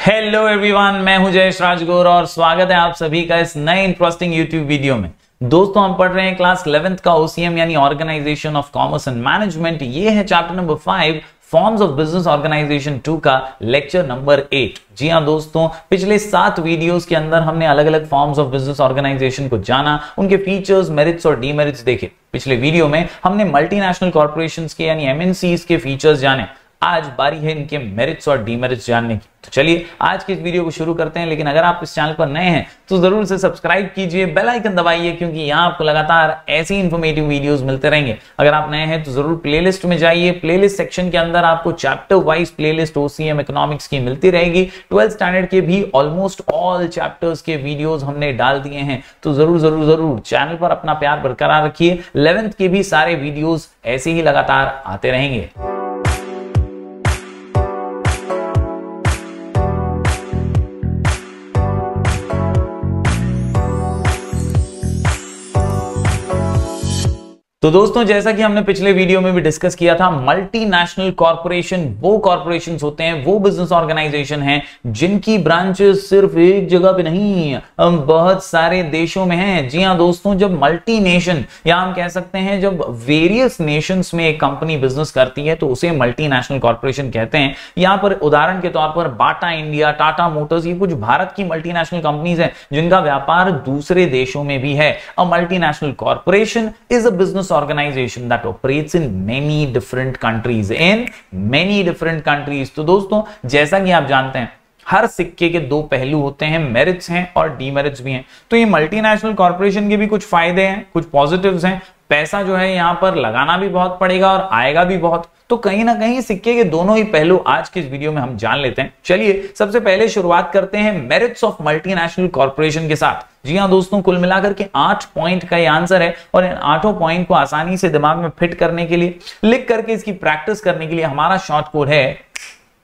Hello everyone, मैं हूं जयेश राजगोर और स्वागत है आप सभी का इस नए इंटरेस्टिंग यूट्यूब वीडियो में। दोस्तों, हम पढ़ रहे हैं क्लास 11th का OCM यानी organisation of commerce and management. ये है chapter number 5 forms of business organisation 2 का लेक्चर नंबर 8। जी हाँ दोस्तों, पिछले 7 वीडियोस के अंदर हमने अलग अलग फॉर्म्स ऑफ बिजनेस ऑर्गेनाइजेशन को जाना, उनके फीचर्स, मेरिट्स और डीमेरिट्स देखे। पिछले वीडियो में हमने मल्टीनेशनल कॉर्पोरेशंस के यानी MNCs के फीचर्स जाने। आज बारी है इनके मेरिट्स और डीमेरिट्स जानने की। तो चलिए आज की इस वीडियो को शुरू करते हैं। लेकिन अगर आप इस चैनल पर नए हैं तो जरूर से सब्सक्राइब कीजिए, बेल आइकन दबाइए, क्योंकि यहाँ आपको लगातार ऐसी इंफॉर्मेटिव वीडियोस मिलते रहेंगे। अगर आप नए हैं तो जरूर प्लेलिस्ट में जाइए। प्लेलिस्ट सेक्शन के अंदर आपको chapter wise playlist OCM economics की मिलती रहेगी। 12th स्टैंडर्ड के भी ऑलमोस्ट ऑल चैप्टर्स के वीडियोस हमने डाल दिए हैं, तो जरूर चैनल पर अपना प्यार बरकरार रखिए। 11th के भी सारे वीडियोस ऐसे ही लगातार आते रहेंगे। तो दोस्तों, जैसा कि हमने पिछले वीडियो में भी डिस्कस किया था, मल्टीनेशनल कॉर्पोरेशन वो कॉर्पोरेशंस होते हैं, वो बिजनेस ऑर्गेनाइजेशन हैं जिनकी ब्रांचेस सिर्फ एक जगह पे नहीं, बहुत सारे देशों में हैं। जी हाँ दोस्तों, जब मल्टी नेशन या हम कह सकते हैं जब वेरियस नेशंस में एक कंपनी बिजनेस करती है तो उसे मल्टीनेशनल कॉर्पोरेशन कहते हैं। यहां पर उदाहरण के तौर पर बाटा इंडिया, टाटा मोटर्स, ये कुछ भारत की मल्टीनेशनल कंपनीज हैं जिनका व्यापार दूसरे देशों में भी है। A multinational corporation is a business organization that operates in many different countries, तो दोस्तों, जैसा कि आप जानते हैं हर सिक्के के 2 पहलू होते हैं, मेरिट्स हैं और डीमेरिट्स भी हैं। तो ये मल्टीनेशनल कॉर्पोरेशन के भी कुछ फायदे हैं, कुछ पॉजिटिव्स हैं। पैसा जो है यहां पर लगाना भी बहुत पड़ेगा और आएगा भी बहुत। तो कहीं ना कहीं सिक्के के दोनों ही पहलू आज के इस वीडियो में हम जान लेते हैं। चलिए सबसे पहले शुरुआत करते हैं मेरिट्स ऑफ मल्टीनेशनल कॉर्पोरेशन के साथ। जी हाँ दोस्तों, कुल मिलाकर के 8 पॉइंट का ये आंसर है और इन 8 पॉइंट को आसानी से दिमाग में फिट करने के लिए, लिख करके इसकी प्रैक्टिस करने के लिए हमारा शॉर्ट कोड है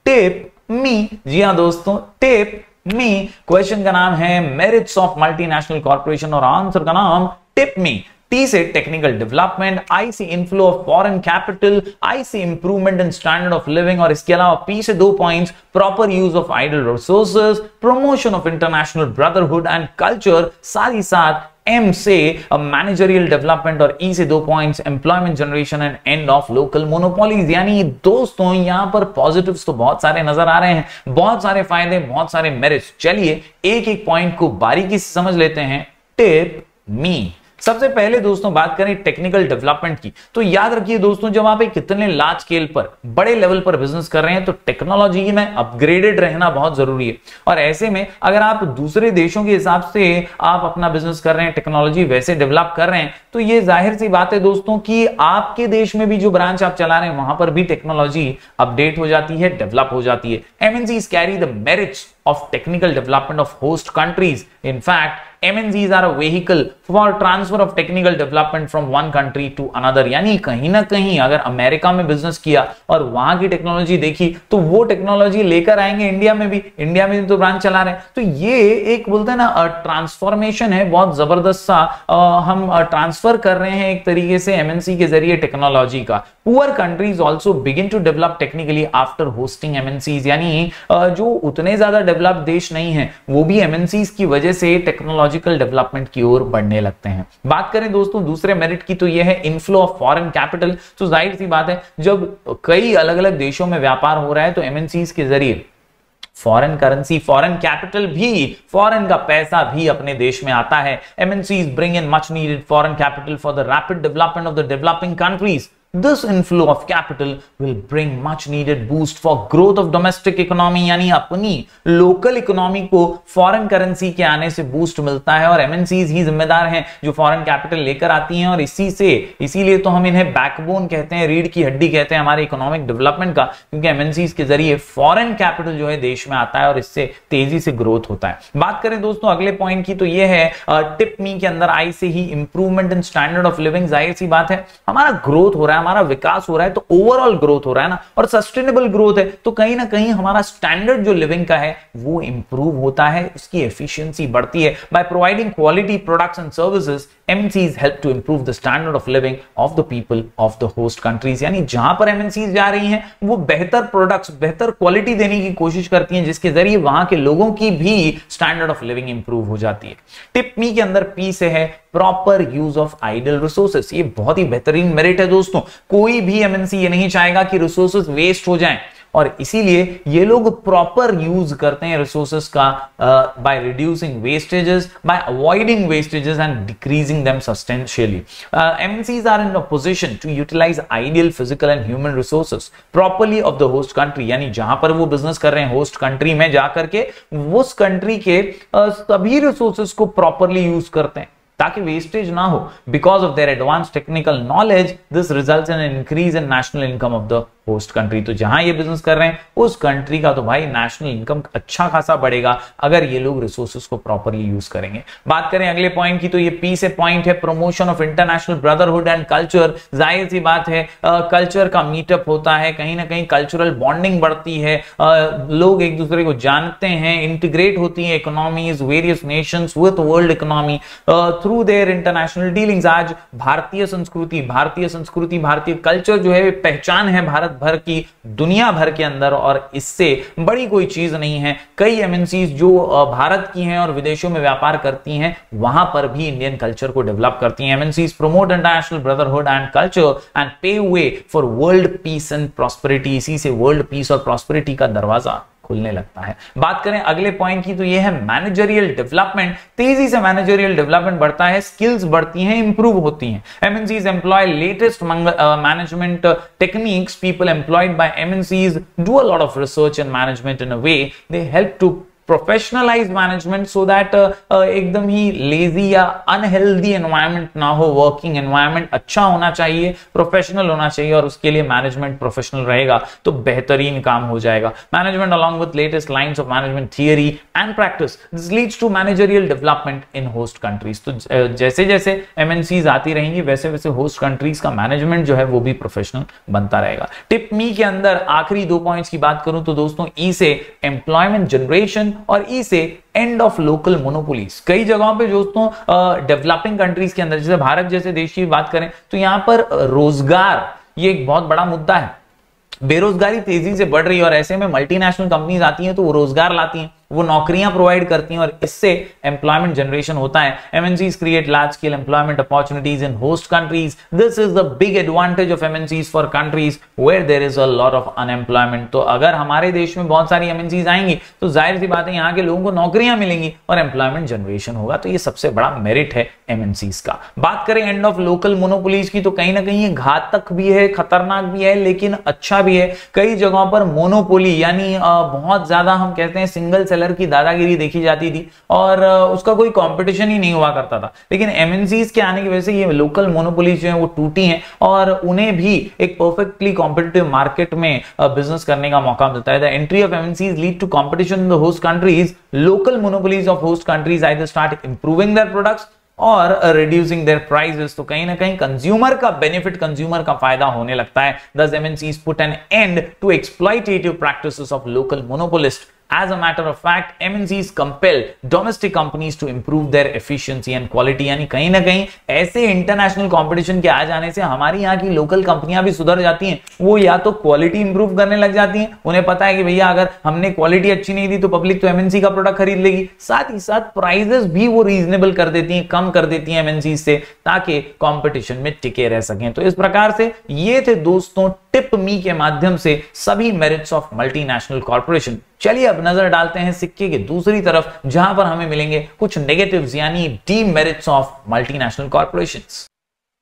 टिप मी। जी हाँ दोस्तों, टिप मी। क्वेश्चन का नाम है मेरिट्स ऑफ मल्टीनेशनल कॉर्पोरेशन और आंसर का नाम टिप मी। T से टेक्निकल डेवलपमेंट, I से inflow of foreign capital, I से improvement in standard of living और इसके अलावा P से 2 points proper use of idle resources, promotion of international brotherhood and culture, साथ ही साथ M से मैनेजरियल डेवलपमेंट और E से 2 points employment generation and end of local monopolies. यानी दोस्तों यहां पर पॉजिटिव्स तो बहुत सारे नजर आ रहे हैं, बहुत सारे फायदे, बहुत सारे मेरिट्स। चलिए एक एक पॉइंट को बारीकी से समझ लेते हैं। टिप मी। सबसे पहले दोस्तों बात करें टेक्निकल डेवलपमेंट की, तो याद रखिए दोस्तों, जब आप एक कितने लार्ज स्केल पर, बड़े लेवल पर बिजनेस कर रहे हैं तो टेक्नोलॉजी में अपग्रेडेड रहना बहुत जरूरी है। और ऐसे में अगर आप दूसरे देशों के हिसाब से आप अपना बिजनेस कर रहे हैं, टेक्नोलॉजी वैसे डेवलप कर रहे हैं, तो ये जाहिर सी बात है दोस्तों कि आपके देश में भी जो ब्रांच आप चला रहे हैं वहां पर भी टेक्नोलॉजी अपडेट हो जाती है, डेवलप हो जाती है। MNCs carry the merits of technical development of host countries. In fact, MNCs are a vehicle for transfer of technical development from one country to another. यानी कहीं ना कहीं अगर अमेरिका में बिजनेस किया और वहां की टेक्नोलॉजी देखी तो वो टेक्नोलॉजी लेकर आएंगे इंडिया में भी। इंडिया में तो ब्रांच चला रहे हैं, तो ये एक बोलते हैं ना ट्रांसफॉर्मेशन है, बहुत जबरदस्त सा हम ट्रांसफर कर रहे हैं एक तरीके से MNC के जरिए टेक्नोलॉजी का। Poor countries also begin to develop technically after hosting MNCs। यानी जो उतने ज्यादा डेवलप देश नहीं है वो भी MNCs की वजह से टेक्नोलॉजिकल डेवलपमेंट की ओर बढ़ने लगते हैं। बात करें दोस्तों दूसरे मेरिट की, तो यह है इनफ्लो ऑफ फॉरेन कैपिटल। तो जाहिर सी बात है, जब कई अलग अलग देशों में व्यापार हो रहा है तो MNCs के जरिए फॉरेन करेंसी, फॉरेन कैपिटल भी, फॉरेन का पैसा भी अपने देश में आता है। MNCs bring in much needed foreign capital for the rapid development of the developing countries. This inflow of capital will bring much needed boost for growth of domestic economy। यानी अपनी लोकल इकोनॉमी को foreign currency के आने से boost मिलता है और MNCs ही जिम्मेदार हैं जो फॉरेन कैपिटल लेकर आती हैं। और इसीलिए तो हम इन्हें बैकबोन कहते हैं, रीढ़ की हड्डी कहते हैं हमारे इकोनॉमिक डेवलपमेंट का, क्योंकि MNCs के जरिए फॉरेन कैपिटल जो है देश में आता है और इससे तेजी से ग्रोथ होता है। बात करें दोस्तों अगले पॉइंट की, तो ये है टिप मी के अंदर I से ही improvement in standard of living. जाहिर सी बात है, हमारा ग्रोथ हो रहा है, हमारा विकास हो रहा है, तो ओवरऑल ग्रोथ हो रहा है ना, और सस्टेनेबल ग्रोथ है, तो कहीं ना कहीं हमारा स्टैंडर्ड जो लिविंग का है वो इंप्रूव होता है, उसकी एफिशिएंसी बढ़ती है। By providing quality products and services MNCs help to improve the standard of living of the people of the host countries। यानी जहां पर MNCs जा रही हैं वो बेहतर प्रोडक्ट्स, बेहतर क्वालिटी देने की कोशिश करती हैं, जिसके जरिए वहां के लोगों की भी स्टैंडर्ड ऑफ लिविंग इंप्रूव हो जाती है। टिप मी के अंदर पी से है proper use of idle resources. ये बहुत ही बेहतरीन मेरिट है दोस्तों। कोई भी MNC ये नहीं चाहेगा कि रिसोर्सेस वेस्ट हो जाएं, और इसीलिए ये लोग प्रॉपर यूज करते हैं रिसोर्सेस का by reducing wastages, by avoiding wastages and decreasing them substantially. MNCs are in a position to utilise ideal physical and human resources properly of the host country. यानी जहां पर वो बिजनेस कर रहे हैं होस्ट कंट्री में जाकर के उस कंट्री के सभी रिसोर्सेस को प्रॉपरली यूज करते हैं ताकि वेस्टेज ना हो। Because of their advance technical knowledge this results in an increase in national income of the host country. तो जहां ये बिजनेस कर रहे हैं उस कंट्री का तो भाई नेशनल इनकम अच्छा खासा बढ़ेगा अगर ये लोग रिसोर्सेस को प्रॉपर्ली यूज करेंगे। बात करें अगले पॉइंट की, तो ये पी से पॉइंट है promotion of international brotherhood and culture. जाहिर सी बात है कल्चर का मीटअप होता है, कहीं ना कहीं कल्चरल बॉन्डिंग बढ़ती है, लोग एक दूसरे को जानते हैं, इंटीग्रेट होती है economies various Nations with world economy through their international dealings. आज भारतीय संस्कृति, भारतीय कल्चर जो है पहचान है भारत भर की, दुनिया भर के अंदर, और इससे बड़ी कोई चीज नहीं है। कई MNCs जो भारत की हैं और विदेशों में व्यापार करती हैं वहां पर भी इंडियन कल्चर को डेवलप करती हैं। MNCs promote international brotherhood and culture and pave way for world peace and prosperity. इसी से वर्ल्ड पीस और प्रॉस्पेरिटी का दरवाजा खुलने लगता है। बात करें अगले पॉइंट की, तो ये है मैनेजरियल डेवलपमेंट। तेजी से मैनेजरियल डेवलपमेंट बढ़ता है, स्किल्स बढ़ती हैं, इंप्रूव होती हैं। MNCs employ latest management techniques. People employed by MNCs do a lot of research and management in a way they help to professionalize management so that एकदम ही लेजी या unhealthy environment ना हो। Working environment अच्छा होना चाहिए, professional होना चाहिए, और उसके लिए मैनेजमेंट प्रोफेशनल रहेगा तो बेहतरीन काम हो जाएगा। Management along with latest lines of management theory and practice, this leads to managerial development in host countries. तो जैसे जैसे MNCs आती रहेंगी वैसे वैसे होस्ट कंट्रीज का मैनेजमेंट जो है वो भी प्रोफेशनल बनता रहेगा। टिप मी के अंदर आखिरी 2 पॉइंट्स की बात करूं तो दोस्तों ई से एम्प्लॉयमेंट जनरेशन और ई से एंड ऑफ लोकल मोनोपोलीज। कई जगहों पे दोस्तों डेवलपिंग कंट्रीज के अंदर, जैसे भारत जैसे देश की बात करें तो यहां पर रोजगार ये एक बहुत बड़ा मुद्दा है। बेरोजगारी तेजी से बढ़ रही है और ऐसे में मल्टीनेशनल कंपनीज आती हैं तो वो रोजगार लाती हैं, वो नौकरियां प्रोवाइड करती हैं और इससे एम्प्लॉयमेंट जनरेशन होता है। MNCs create large scale employment opportunities in host countries. This is the big advantage of MNCs for countries where there is a lot of unemployment. तो अगर हमारे देश में बहुत सारी MNCs आएंगी तो जाहिर सी बात है यहाँ के लोगों को नौकरियां मिलेंगी और एम्प्लॉयमेंट जनरेशन होगा। तो ये सबसे बड़ा मेरिट है MNCs का। बात करें एंड ऑफ लोकल मोनोपोलीज की, तो कहीं ना कहीं ये घातक भी है, खतरनाक भी है, लेकिन अच्छा भी है। कई जगहों पर मोनोपोली यानी बहुत ज्यादा हम कहते हैं सिंगल की दादागिरी देखी जाती थी और उसका कोई कंपटीशन ही नहीं हुआ करता था। लेकिन MNCs के आने की वजह से ये लोकल मोनोपोलीज जो है वो टूटी हैं और उन्हें भी एक परफेक्टली कॉम्पिटिटिव मार्केट में बिजनेस करने का मौका मिलता है। The entry of MNCs lead to competition in the host countries. Local monopolies of host countries either start improving their products और रिड्यूसिंग देयर प्राइसेस। तो कहीं ना कहीं कंज्यूमर का बेनिफिट, कंज्यूमर का फायदा होने लगता है। Thus MNCs put an end to exploitative practices of local monopolists. As a matter of fact, MNCs compel domestic companies to improve their efficiency and quality। यानी कहीं ना कहीं ऐसे इंटरनेशनल कंपटीशन के आ जाने से हमारी यहाँ की लोकल कंपनियां भी सुधर जाती हैं। वो या तो क्वालिटी इंप्रूव करने लग जाती हैं, उन्हें पता है कि भैया अगर हमने क्वालिटी अच्छी नहीं दी तो पब्लिक तो MNC का प्रोडक्ट खरीद लेगी। साथ ही साथ प्राइजेस भी वो रीजनेबल कर देती हैं, कम कर देती हैं MNCs से, ताकि कंपटीशन में टिके रह सकें। तो इस प्रकार से ये थे दोस्तों टिप मी के माध्यम से सभी मेरिट्स ऑफ मल्टीनेशनल कॉर्पोरेशन। चलिए अब नजर डालते हैं सिक्के की दूसरी तरफ, जहां पर हमें मिलेंगे कुछ नेगेटिव्स यानी डीमेरिट्स ऑफ मल्टीनेशनल कॉर्पोरेशंस।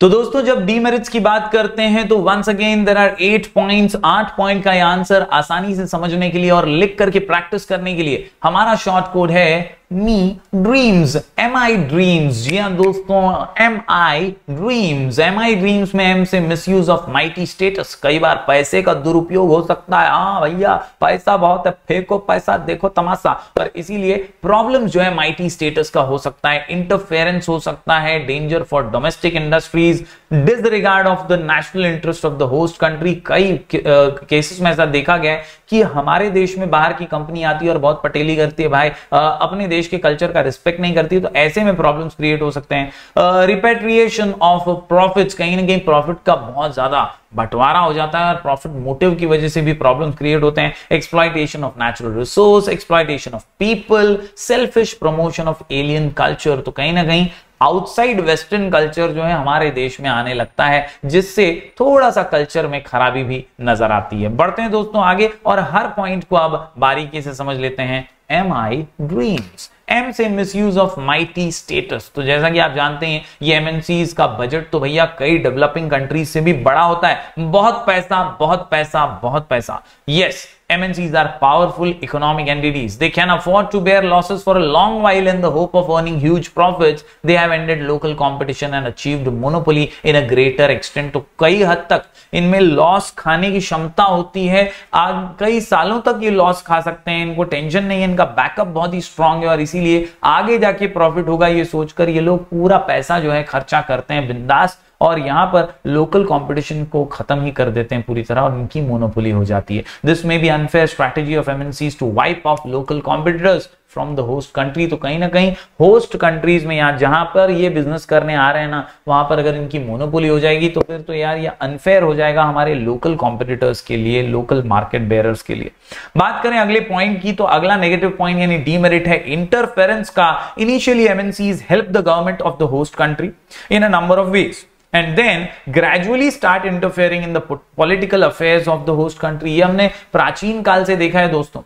तो दोस्तों जब डीमेरिट्स की बात करते हैं तो once again there are 8 points. 8 point का आंसर आसानी से समझने के लिए और लिख करके प्रैक्टिस करने के लिए हमारा शॉर्ट कोड है मी ड्रीम्स, MI ड्रीम्स। जी हाँ दोस्तों, MI ड्रीम्स। MI ड्रीम्स में M से मिसयूज ऑफ माइटी स्टेटस। कई बार पैसे का दुरुपयोग हो सकता है। हाँ भैया पैसा बहुत है, फेंको पैसा, देखो तमाशा। पर इसीलिए प्रॉब्लम जो है माइटी स्टेटस का हो सकता है, इंटरफेरेंस हो सकता है, danger for domestic industries, disregard of the national interest of the host country. कई केसेस में ऐसा देखा गया है कि हमारे देश में बाहर की कंपनी आती है और बहुत पटेली करती है भाई, अपने देश के कल्चर का रिस्पेक्ट नहीं करती, तो ऐसे में प्रॉब्लम्स क्रिएट हो सकते हैं। रिपेट्रिएशन ऑफ प्रॉफिट्स, कहीं ना कहीं प्रॉफिट का बहुत ज्यादा बंटवारा हो जाता है और प्रॉफिट मोटिव की वजह से भी प्रॉब्लम्स क्रिएट होते हैं। Exploitation of natural resource, exploitation of people, selfish promotion of alien culture, तो कहीं ना कहीं आउटसाइड वेस्टर्न कल्चर जो है हमारे देश में आने लगता है, जिससे थोड़ा सा कल्चर में खराबी भी नजर आती है। बढ़ते हैं दोस्तों आगे और हर पॉइंट को अब बारीकी से समझ लेते हैं। MI ड्रीम्स, M से मिसयूज ऑफ माइटी स्टेटस, तो जैसा कि आप जानते हैं ये एमएनसीज का बजट तो भैया कई डेवलपिंग कंट्रीज से भी बड़ा होता है। बहुत पैसा, बहुत पैसा, बहुत पैसा। Yes, MNCs are powerful economic entities. They can afford to bear losses for a long while in the hope of earning huge profits. They have ended local competition and achieved monopoly in a greater extent. तो कई हद तक इनमें loss खाने की क्षमता होती है, कई सालों तक ये लॉस खा सकते हैं, इनको टेंशन नहीं है, इनका बैकअप बहुत ही स्ट्रांग है और इसीलिए आगे जाके प्रॉफिट होगा ये सोचकर ये लोग पूरा पैसा जो है खर्चा करते हैं बिंदास, और यहां पर लोकल कंपटीशन को खत्म ही कर देते हैं पूरी तरह और इनकी मोनोपोली हो जाती है। This may be unfair strategy of MNCs to wipe off local competitors from the host country, तो कहीं ना कहीं होस्ट कंट्रीज में यहां जहां पर ये बिजनेस करने आ रहे हैं ना, वहां पर अगर इनकी मोनोपोली हो जाएगी तो फिर तो यार ये अनफेयर हो जाएगा हमारे लोकल कॉम्पिटिटर्स के लिए, लोकल मार्केट बेयरर्स के लिए। बात करें अगले पॉइंट की, तो अगला नेगेटिव पॉइंट यानी डीमेरिट है इंटरफेरेंस का। Initially MNCs help the government of the host country in a number of ways and then gradually start interfering in the political affairs of the host country। ये हमने प्राचीन काल से देखा है दोस्तों।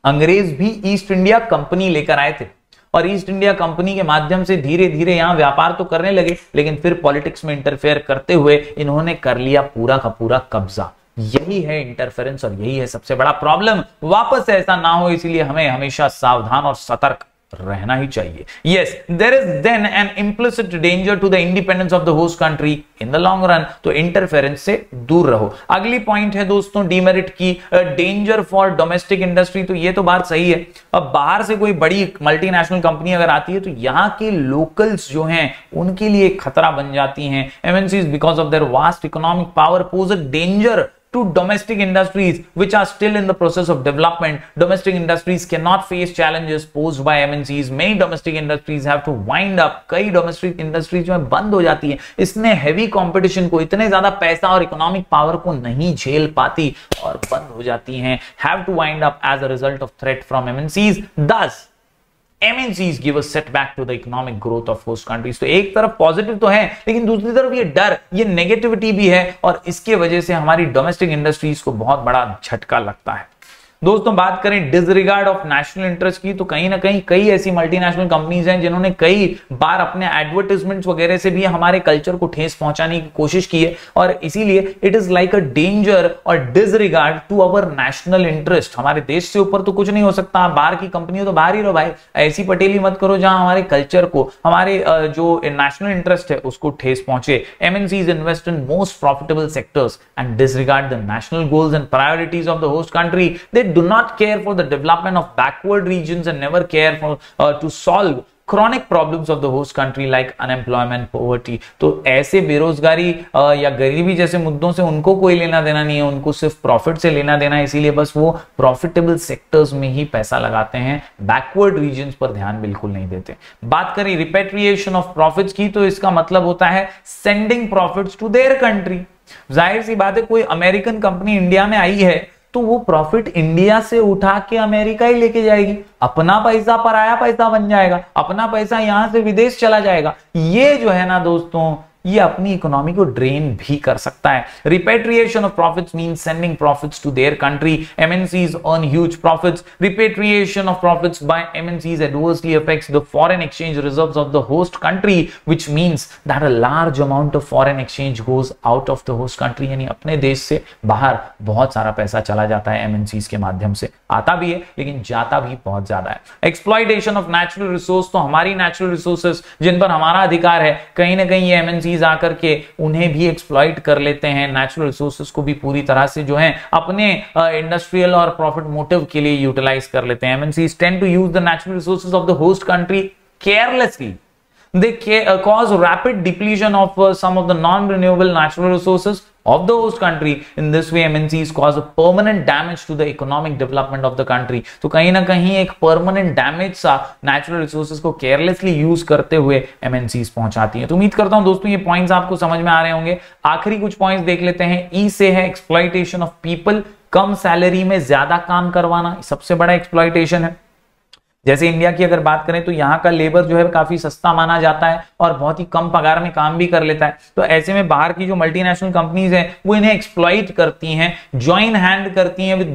अंग्रेज भी ईस्ट इंडिया कंपनी लेकर आए थे और ईस्ट इंडिया कंपनी के माध्यम से धीरे धीरे यहां व्यापार तो करने लगे, लेकिन फिर पॉलिटिक्स में इंटरफेयर करते हुए इन्होंने कर लिया पूरा का पूरा कब्जा। यही है इंटरफेरेंस और यही है सबसे बड़ा प्रॉब्लम। वापस ऐसा ना हो, इसीलिए हमें हमेशा सावधान और सतर्क रहना ही चाहिए। Yes, there is then an implicit danger to the independence of the host country in the long run, तो इंटरफेरेंस से दूर रहो। अगली पॉइंट है दोस्तों डीमेरिट की, डेंजर फॉर डोमेस्टिक इंडस्ट्री, तो ये तो बात सही है। अब बाहर से कोई बड़ी मल्टीनेशनल कंपनी अगर आती है तो यहां के लोकल्स जो हैं उनके लिए खतरा बन जाती हैं। MNCs because of their vast economic power pose a danger to domestic industries which are still in the process of development. Domestic industries cannot face challenges posed by MNCs. Many domestic industries have to wind up. कई domestic industries जो है बंद हो जाती है, इसने heavy competition को, इतने ज्यादा पैसा और economic power को नहीं झेल पाती और बंद हो जाती हैं, have to wind up as a result of threat from MNCs. Thus MNCs give a setback to the economic growth of host countries। तो एक तरफ पॉजिटिव तो है, लेकिन दूसरी तरफ ये डर, ये नेगेटिविटी भी है और इसके वजह से हमारी डोमेस्टिक इंडस्ट्रीज को बहुत बड़ा झटका लगता है। दोस्तों बात करें डिसरिगार्ड ऑफ नेशनल इंटरेस्ट की, तो कहीं ना कहीं कई ऐसी मल्टीनेशनल कंपनीज हैं जिन्होंने कई बार अपने एडवर्टाइजमेंट्स वगैरह से भी हमारे कल्चर को ठेस पहुंचाने की कोशिश की है और इसीलिए it is like a danger और disregard to our national interest. हमारे देश से ऊपर तो कुछ नहीं हो सकता, बाहर की कंपनी हो तो बाहर ही रहो भाई, ऐसी पटेली मत करो जहां हमारे कल्चर को, हमारे जो नेशनल इंटरेस्ट है उसको ठेस पहुंचे। MNCs invest in most profitable sectors and disregard the national goals and priorities of the host country. They do not care for the development of backward regions and never care for to solve chronic problems of the host country like unemployment, poverty। तो ऐसे बेरोजगारी या गरीबी जैसे मुद्दों से उनको कोई लेना देना नहीं है, उनको सिर्फ प्रॉफिट से लेना देना है, इसीलिए बस वो प्रॉफिटेबल सेक्टर्स में ही पैसा लगाते हैं, बैकवर्ड रीजन्स पर ध्यान बिल्कुल नहीं देते। बात करें रिपेट्रिएशन ऑफ प्रॉफिट्स की, तो इसका मतलब होता है sending profits to their country. जाहिर सी बात है, कोई अमेरिकन कंपनी इंडिया में आई है तो वो प्रॉफिट इंडिया से उठा के अमेरिका ही लेके जाएगी, अपना पैसा पराया पैसा बन जाएगा, अपना पैसा यहां से विदेश चला जाएगा। ये जो है ना दोस्तों, ये अपनी इकोनॉमी को ड्रेन भी कर सकता है। Repatriation of profits means sending profits to their country. MNCs earn huge profits. Repatriation of profits by MNCs adversely affects the foreign exchange reserves of the host country, which means that a large amount of foreign exchange goes out of the host country. यानी अपने देश से बाहर बहुत सारा पैसा चला जाता है एमएनसीज के माध्यम से, आता भी है लेकिन जाता भी बहुत ज्यादा है। एक्सप्लॉयटेशन ऑफ नेचुरल रिसोर्स, तो हमारी नेचुरल रिसोर्सेज जिन पर हमारा अधिकार है, कहीं ना कहीं ये एमएनसी आकर के उन्हें भी एक्सप्लॉइट कर लेते हैं, नेचुरल रिसोर्सेज को भी पूरी तरह से जो है अपने इंडस्ट्रियल और प्रॉफिट मोटिव के लिए यूटिलाइज कर लेते हैं। MNCs tend to use the natural resources of the host country carelessly. they cause rapid depletion of some of the non-renewable natural resources of the host country. In this way MNCs cause a permanent damage to the economic development of the country. तो कहीं ना कहीं एक permanent damage सा natural resources को carelessly use करते हुए MNCs पहुंचाती है। तो उम्मीद करता हूं दोस्तों ये points आपको समझ में आ रहे होंगे। आखिरी कुछ points देख लेते हैं। E से है exploitation of people, come salary में ज्यादा काम करवाना, सबसे बड़ा एक्सप्लॉयटेशन है। जैसे इंडिया की अगर बात करें तो यहाँ का लेबर जो है काफी सस्ता माना जाता है और बहुत ही कम पगार में काम भी कर लेता है। तो ऐसे में बाहर की जो मल्टीनेशनल कंपनीज हैं वो इन्हें एक्सप्लॉइट करती हैं, ज्वाइन हैंड करती हैं with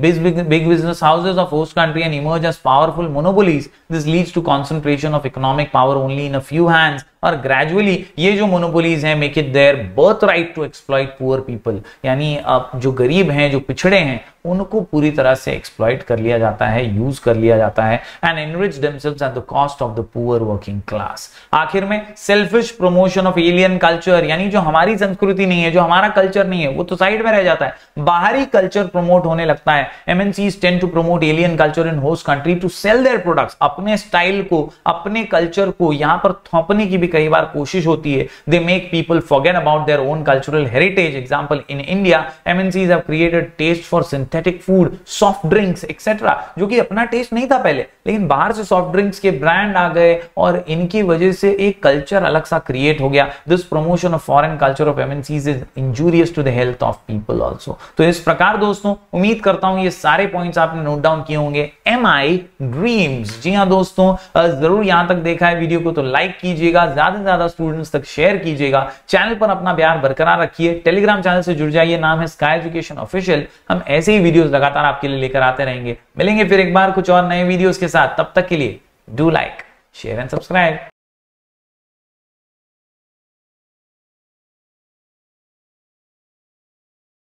big business houses of host country and emerge as powerful monopolies. This leads to concentration of economic power only in a few hands. और ग्रेजुअली ये जो मोनोपोलीज हैं make it their birth right to exploit poor people, यानी जो गरीब हैं, जो पिछड़े हैं, उनको पूरी तरह से एक्सप्लॉइट कर लिया जाता है, यूज कर लिया जाता है and enrich themselves at the cost of the poor working class. आखिर में selfish promotion of alien culture, यानी जो हमारी संस्कृति नहीं है, जो हमारा कल्चर नहीं है, वो तो साइड में रह जाता है, बाहरी कल्चर प्रमोट होने लगता है। MNCs tend to promote alien culture in host country to sell their products. अपने स्टाइल को, अपने कल्चर को यहां पर थोपने की भी कई बार कोशिश होती है। They make people forget about their own cultural heritage. Example, in India MNCs have created taste for synthetic food, soft drinks etcetera, जो कि अपना टेस्ट नहीं था पहले, लेकिन बाहर से सॉफ्ट ड्रिंक्स के ब्रांड आ गए और इनकी वजह से एक कल्चर अलग सा क्रिएट हो गया। This promotion of foreign culture of MNCs is injurious to the health of people also. तो इस प्रकार दोस्तों उम्मीद करता हूं ये सारे पॉइंट्स आपने नोट डाउन किए होंगे। MI ड्रीम्स, जी हां दोस्तों, जरूर यहां तक देखा है वीडियो को तो लाइक कीजिएगा, ज्यादा से ज्यादा स्टूडेंट्स तक शेयर कीजिएगा, चैनल पर अपना प्यार बरकरार रखिए, टेलीग्राम चैनल से जुड़ जाइए, नाम है स्काई एजुकेशन ऑफिशियल। हम ऐसे ही वीडियोस लगातार आपके लिए लेकर आते रहेंगे। मिलेंगे फिर एक बार कुछ और नए वीडियोस के साथ, तब तक के लिए do like, share and subscribe.